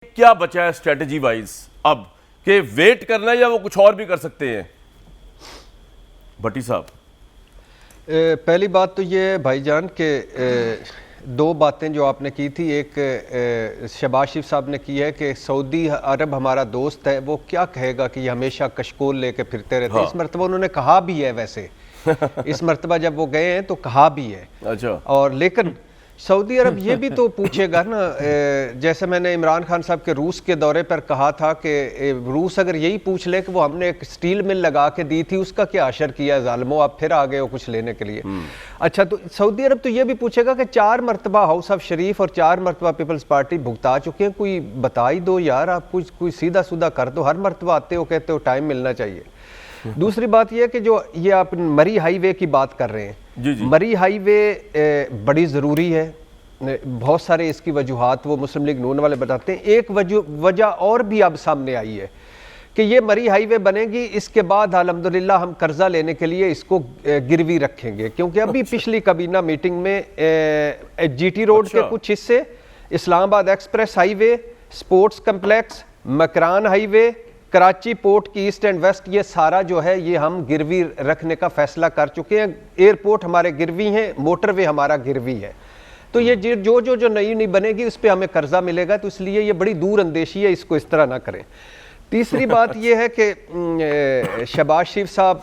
क्या बचा है स्ट्रेटजी वाइज अब कि वेट करना है या वो कुछ और भी कर सकते हैं? भट्टी साहब, पहली बात तो ये भाईजान के दो बातें जो आपने की थी, एक शहबाज शरीफ साहब ने की है कि सऊदी अरब हमारा दोस्त है, वो क्या कहेगा कि ये हमेशा कशकोल लेके फिरते रहते हैं। इस मरतबा उन्होंने कहा भी है, वैसे इस मरतबा जब वो गए हैं तो कहा भी है। अच्छा, और लेकिन सऊदी अरब ये भी तो पूछेगा ना, जैसे मैंने इमरान खान साहब के रूस के दौरे पर कहा था कि रूस अगर यही पूछ ले कि वो हमने एक स्टील मिल लगा के दी थी, उसका क्या असर किया ज़ालिमो, आप फिर आ गए हो कुछ लेने के लिए। अच्छा, तो सऊदी अरब तो ये भी पूछेगा कि 4 मरतबा हाउस ऑफ शरीफ और 4 मरतबा पीपल्स पार्टी भुगता चुके हैं, कोई बता ही दो यार, आप कुछ कोई सीधा सूधा कर दो। हर मरतबा आते हो कहते हो टाइम मिलना चाहिए। दूसरी बात यह कि जो ये आप मरी हाईवे की बात कर रहे हैं, जी। मरी हाईवे बड़ी ज़रूरी है। बहुत सारे इसकी वजूहात वो मुस्लिम लीग नून वाले बताते हैं। एक वजह और भी अब सामने आई है कि ये मरी हाईवे बनेगी, इसके बाद अल्हम्दुलिल्लाह हम कर्जा लेने के लिए इसको गिरवी रखेंगे, क्योंकि अभी पिछली काबीना मीटिंग में जीटी रोड के कुछ हिस्से, Islamabad express highway, sports complex, Makran highway, Karachi port की ईस्ट एंड वेस्ट, ये सारा जो है ये हम गिरवी रखने का फैसला कर चुके हैं। एयरपोर्ट हमारे गिरवी हैं, मोटरवे हमारा गिरवी है। तो ये जो नई बनेगी उस पर हमें कर्जा मिलेगा, तो इसलिए ये बड़ी दूर अंदेशी है, इसको इस तरह ना करें। तीसरी बात ये है कि शहबाज शरीफ साहब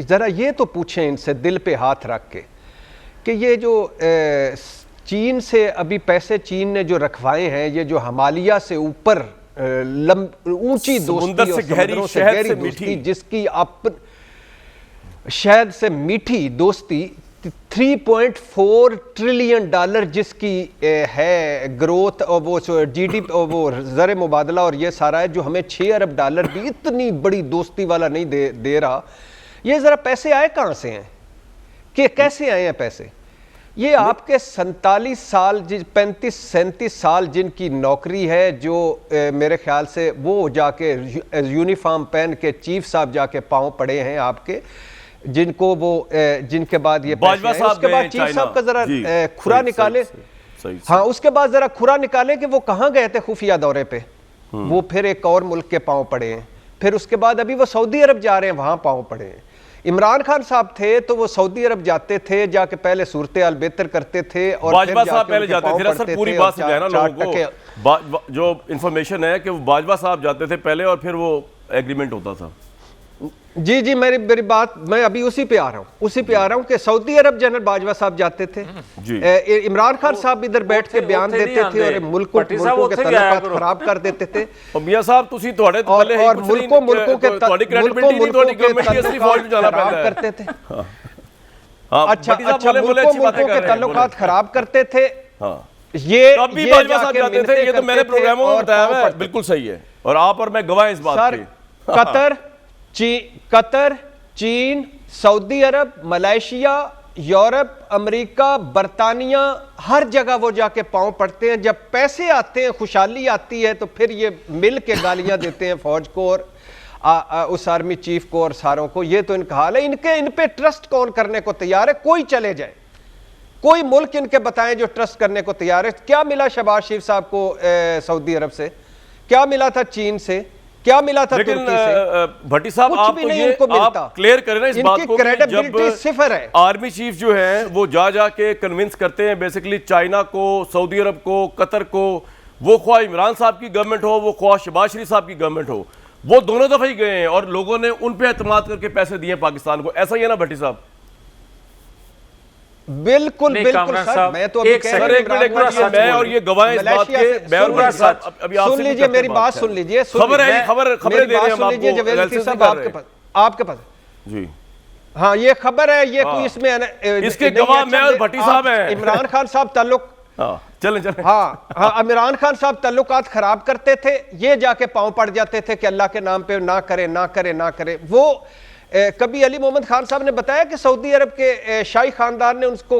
ज़रा ये तो पूछें इनसे दिल पे हाथ रख के कि ये जो चीन से अभी पैसे चीन ने जो रखवाए हैं, ये जो हिमालय से ऊपर ऊंची दोस्ती और समुद्रों से गहरी दोस्ती, जिसकी शहद से मीठी दोस्ती, $3.4 ट्रिलियन जिसकी है ग्रोथ, और वो जीडीपी और वो ज़र मुबादला और ये सारा है, जो हमें $6 अरब भी इतनी बड़ी दोस्ती वाला नहीं दे रहा। ये ज़रा पैसे आए कहाँ से हैं, कि कैसे आए हैं पैसे? ये आपके 47 साल 35-37 साल जिनकी नौकरी है, जो मेरे ख्याल से वो जाके यूनिफॉर्म पहन के चीफ साहब जाके पाँव पड़े हैं आपके, जिनको वो जिनके बाद ये बाजवा साहब, उसके बाद चीफ साहब का जरा खुरा निकाले। हाँ, उसके बाद जरा खुरा निकाले कि वो कहाँ गए थे खुफिया दौरे पे, वो फिर एक और मुल्क के पाँव पड़े हैं, फिर उसके बाद अभी वो सऊदी अरब जा रहे हैं, वहाँ पाँव पड़े हैं। इमरान खान साहब थे तो वो सऊदी अरब जाते थे, जाके पहले सूरत हाल बेहतर करते थे, और बाजवा साहब पहले जाते थे। सर पूरी बात समझाना लोगों को, जो इंफॉर्मेशन है कि वो बाजवा साहब जाते थे पहले और फिर वो एग्रीमेंट होता था। जी, मेरी बात, मैं अभी उसी पे आ रहा हूँ कि सऊदी अरब जनरल बाजवा साहब जाते थे, इमरान खान साहब इधर बैठ के बयान देते थे और मुल्कों के तल्लुकात खराब कर देते थे। मियां साहब तुसी थोड़े पहले और मुल्कों के खराब करते थे। अच्छा, मुल्कों के तल्लुकात खराब करते थे। ये तो मेरे प्रोग्रामों में बताया है, बिल्कुल सही है, और आप और मैं गवाह इस बात के। कतर, चीन, सऊदी अरब, मलेशिया, यूरोप, अमेरिका, बरतानिया, हर जगह वो जाके पांव पड़ते हैं। जब पैसे आते हैं, खुशहाली आती है, तो फिर ये मिल के गालियां देते हैं फौज को और उस आर्मी चीफ को और सारों को। ये तो इनका हाल है। इन पे ट्रस्ट कौन करने को तैयार है? कोई चले जाए, कोई मुल्क इनके बताएं जो ट्रस्ट करने को तैयार है। क्या मिला शहबाज शरीफ साहब को सऊदी अरब से? क्या मिला था चीन से? क्या मिला था तुर्की से? भट्टी साहब, आप तो ये आप क्लियर करें ना इस बात को, क्रेडिबिलिटी सिफर है। आर्मी चीफ जो है वो जा के कन्विंस करते हैं बेसिकली चाइना को, सऊदी अरब को, कतर को, वो ख्वाह इमरान साहब की गवर्नमेंट हो, वो ख्वाह शहबाज शरीफ साहब की गवर्नमेंट हो, वो दोनों दफा ही गए हैं और लोगों ने उन पे एतमाद करके पैसे दिए पाकिस्तान को। ऐसा ही है ना भट्टी साहब? बिल्कुल सर, मैं तो अभी कह रहा हूं, मैं और ये गवाह इस बात के, मैं और अभी सुन लीजिए, मेरी बात सुन लीजिए, खबरें दे रहे हैं हम आपको आपके पास जी। हाँ, ये खबर है, ये कोई इसमें इसके गवाह मैं और भट्टी साहब हैं। इमरान खान साहब ताल्लुक, चलें हाँ, इमरान खान साहब ताल्लुकात खराब करते थे, ये जाके पांव पड़ जाते थे कि अल्लाह के नाम पे ना करे। वो कभी अली मोहम्मद खान साहब ने बताया कि सऊदी अरब के शाही खानदान ने उसको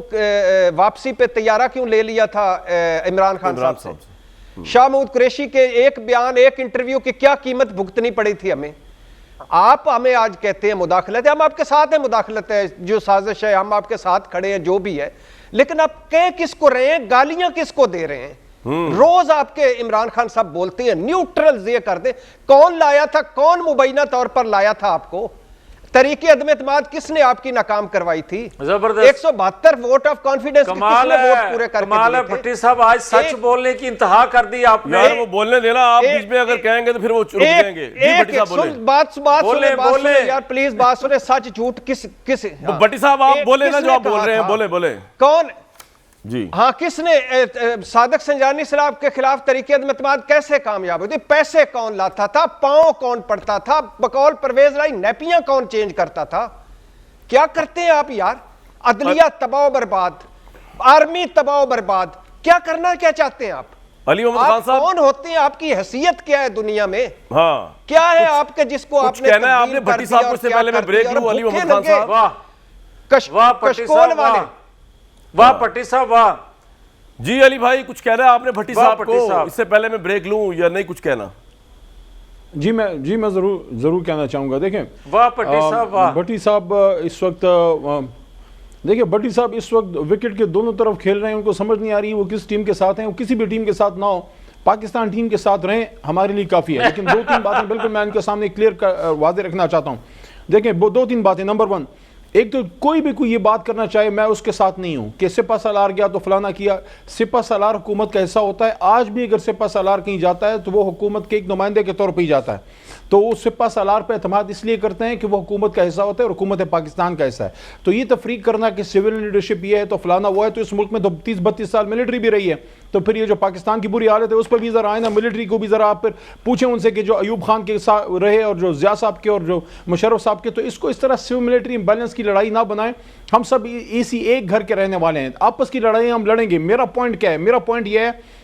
वापसी पे तैयारा क्यों ले लिया था इमरान खान साहब से? शाह महमूद कुरैशी के एक बयान, एक इंटरव्यू की क्या कीमत भुगतनी पड़ी थी हमें? आप हमें आज कहते हैं मुदाखलत है, हम आपके साथ हैं, मुदाखलत है, जो साजिश है हम आपके साथ खड़े हैं, जो भी है, लेकिन आप कह किसको रहे हैं, गालियां किसको दे रहे हैं? रोज आपके इमरान खान साहब बोलते हैं न्यूट्रल ये कर दे। कौन लाया था, कौन मुबैना तौर पर लाया था आपको? तरीके अदम एतमाद किसने आपकी नाकाम करवाई थी? जबरदस्त। 172 वोट ऑफ कॉन्फिडेंस कमाल किसने वोट है, पूरे करके कमाल है दिए थे? भट्टी साहब, आज सच बोलने की इंतहा कर दी आपने। यार वो बोलने देना, आप बीच में अगर कहेंगे तो फिर वो रुक जाएंगे। जी भट्टी साहब बोले। बात बोले। यार प्लीज बात सुने। सच झूठ किस भट्टी साहब आप बोले ना जो आप बोल रहे हैं, बोले कौन जी। हाँ, किसने सादक संजानी साहब के खिलाफ तरीके अदम कैसे कामयाब हुई? पैसे कौन लाता था? पांव कौन पड़ता था? बकौल परवेज लाई नैपियां कौन चेंज करता था? क्या करते हैं आप यार? अदलिया तबाह बर्बाद, आर्मी तबाह बर्बाद, क्या करना क्या चाहते हैं आप? अली मोहम्मद खान साहब कौन होते हैं? आपकी हैसियत क्या है दुनिया में? हाँ, क्या है आपके जिसको कुछ आपने कहना है तब्दील आपने कर भट्टी दिया साहब और को? इससे क्या पहले मैं कर ब्रेक दिया? लूं, अली भूखे मोहम्मद खान लगे। साहब। वाह भट्टी कशकोल साहब, वाले। वाह भट्टी साहब, वाह। जी अली भाई, कुछ कहना है आपने भट्टी वाह, साहब भट्टी को? साहब। इससे पहले मैं ब्रेक लूं या नहीं कुछ कहना? जी मैं जरूर कहना चाहूँगा। देखें वाह भट्टी साहब, वाह। भट्टी साहब इस वक्त देखिए, भट्टी साहब इस वक्त विकेट के दोनों तरफ खेल रहे हैं। उनको समझ नहीं आ रही वो किस टीम के साथ हैं। वो किसी भी टीम के साथ ना हो, पाकिस्तान टीम के साथ रहें हमारे लिए काफ़ी है। लेकिन 2-3 बातें बिल्कुल मैं इनके सामने क्लियर वादे रखना चाहता हूँ। देखें वो 2-3 बातें। नंबर 1, एक तो कोई भी कोई ये बात करना चाहे मैं उसके साथ नहीं हूं कि सिपा सलार गया तो फलाना किया। सिपा सलार हुकूमत का हिस्सा होता है। आज भी अगर सिपा सलार कहीं जाता है तो वो हुकूमत के एक नुमाइंदे के तौर पर ही जाता है। तो वो सिपा सलार पर एतमाद इसलिए करते हैं कि वो हुकूमत का हिस्सा होता है और हुकूमत पाकिस्तान का हिस्सा है। तो ये तफरीक करना कि सिविल लीडरशिप ये है तो फलाना वो है, तो इस मुल्क में तो 30-32 साल मिलिट्री भी रही है। तो फिर ये जो पाकिस्तान की बुरी हालत है उस पर भी जरा आए ना, मिलिट्री को भी जरा आप फिर पूछें उनसे कि जो अयूब खान के साथ रहे और जो जिया साहब के और जो मुशर्रफ साहब के, तो इसको इस तरह सिविल मिलिट्री बैलेंस की लड़ाई ना बनाएं। हम सब इसी एक घर के रहने वाले हैं, आपस की लड़ाई हम लड़ेंगे। मेरा पॉइंट क्या है? मेरा पॉइंट यह है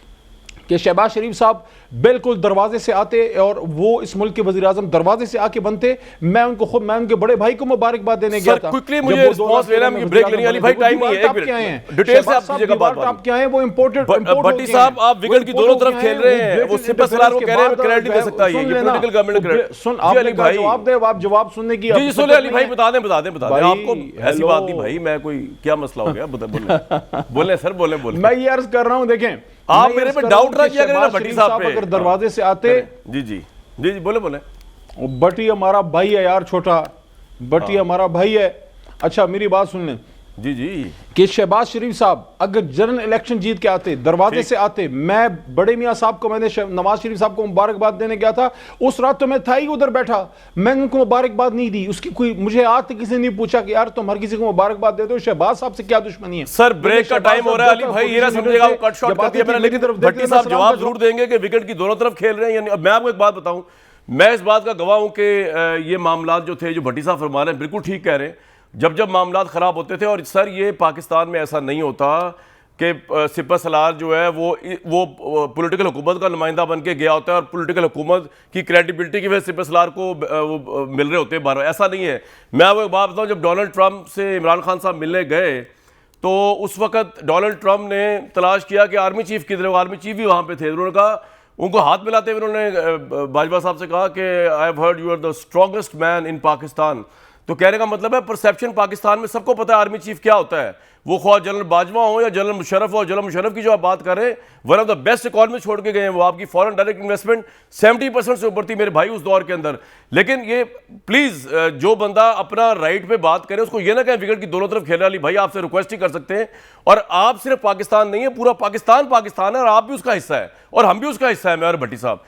कि शहबाज शरीफ साहब बिल्कुल दरवाजे से आते और वो इस मुल्क के वज़ीर आज़म दरवाजे से आके बनते। मैं उनके बड़े भाई को मुबारकबाद देने गया था। क्विकली मुझे रिस्पांस लेना है, ब्रेक लेनी है। अली भाई टाइम नहीं है, एक मिनट डिटेल से आप कीजिएगा बात। आप क्या हैं वो इंपोर्टेड भट्टी साहब आप विकेट की दोनों तरफ खेल रहे हैं। वो सिपा सलार को कह रहे हैं क्रेडिट दे सकता है, ये पॉलिटिकल गवर्नमेंट क्रेडिट। सुन अली भाई जवाब दे, आप जवाब सुनने की जी सुन अली भाई बता दें आपको ऐसी बात नहीं भाई, मैं कोई क्या मसला हो गया बोले सर, बोले मैं ये अर्ज कर रहा हूं। देखें आप मेरे पे डाउट ना किया करें भट्टी साहब पे। अगर दरवाजे से आते जी बोले भट्टी हमारा भाई है यार, छोटा भट्टी हमारा भाई है। अच्छा मेरी बात सुन लें जी कि शहबाज शरीफ साहब अगर जनरल इलेक्शन जीत के आते, दरवाजे से आते, मैं बड़े मियाँ साहब को, मैंने नवाज शरीफ साहब को मुबारकबाद देने गया था। उस रात तो मैं था ही उधर बैठा, मैंने उनको मुबारकबाद नहीं दी। उसकी कोई मुझे आज तक किसी ने नहीं पूछा कि यार तुम हर किसी को मुबारकबाद देते हो, शहबाज साहब से क्या दुश्मनी है? सर ब्रेक का टाइम हो रहा है अली भाई, ये ना समझेगा वो कट शॉट कर दिया मैंने, लेकिन भट्टी साहब जवाब जरूर देंगे कि विकेट की दोनों तरफ खेल रहे हैं। मैं आपको एक बात बताऊं, मैं इस बात का गवाह हूं कि ये मामला जो थे, जो भट्टी साहब फरमा रहे हैं, बिल्कुल ठीक कह रहे हैं। जब मामला खराब होते थे, और सर ये पाकिस्तान में ऐसा नहीं होता कि सिपा सलार जो है वो पॉलिटिकल हुकूमत का नुमाइंदा बन के गया होता है और पॉलिटिकल हुकूमत की क्रेडिबिलिटी की वजह से सिपा सलार को वो मिल रहे होते हैं बार, ऐसा नहीं है। मैं आपको एक बात बताऊं, जब डोनाल्ड ट्रंप से इमरान खान साहब मिलने गए तो उस वक्त डोनाल्ड ट्रंप ने तलाश किया कि आर्मी चीफ किधर है। आर्मी चीफ भी वहाँ पे थे। उन्होंने कहा, उनको हाथ मिलाते हुए उन्होंने बाजवा साहब से कहा कि I have heard you are the strongest man in Pakistan. तो कहने का मतलब है परसेप्शन पाकिस्तान में सबको पता है आर्मी चीफ क्या होता है। वो ख्वाह जनरल बाजवा हो या जनरल मुशर्रफ हो। जनरल मुशर्रफ की जो आप बात कर रहे हैं, one of the best economist छोड़ के गए हैं वो। आपकी फॉरेन डायरेक्ट इन्वेस्टमेंट 70% से ऊपर थी मेरे भाई उस दौर के अंदर। लेकिन ये प्लीज जो बंदा अपना राइट पे बात करे उसको ये ना कहें विकेट की दोनों तरफ खेल रहा। भाई आपसे रिक्वेस्ट ही कर सकते हैं, और आप सिर्फ पाकिस्तान नहीं है, पूरा पाकिस्तान है और आप भी उसका हिस्सा है और हम भी उसका हिस्सा है। मैं और भट्टी साहब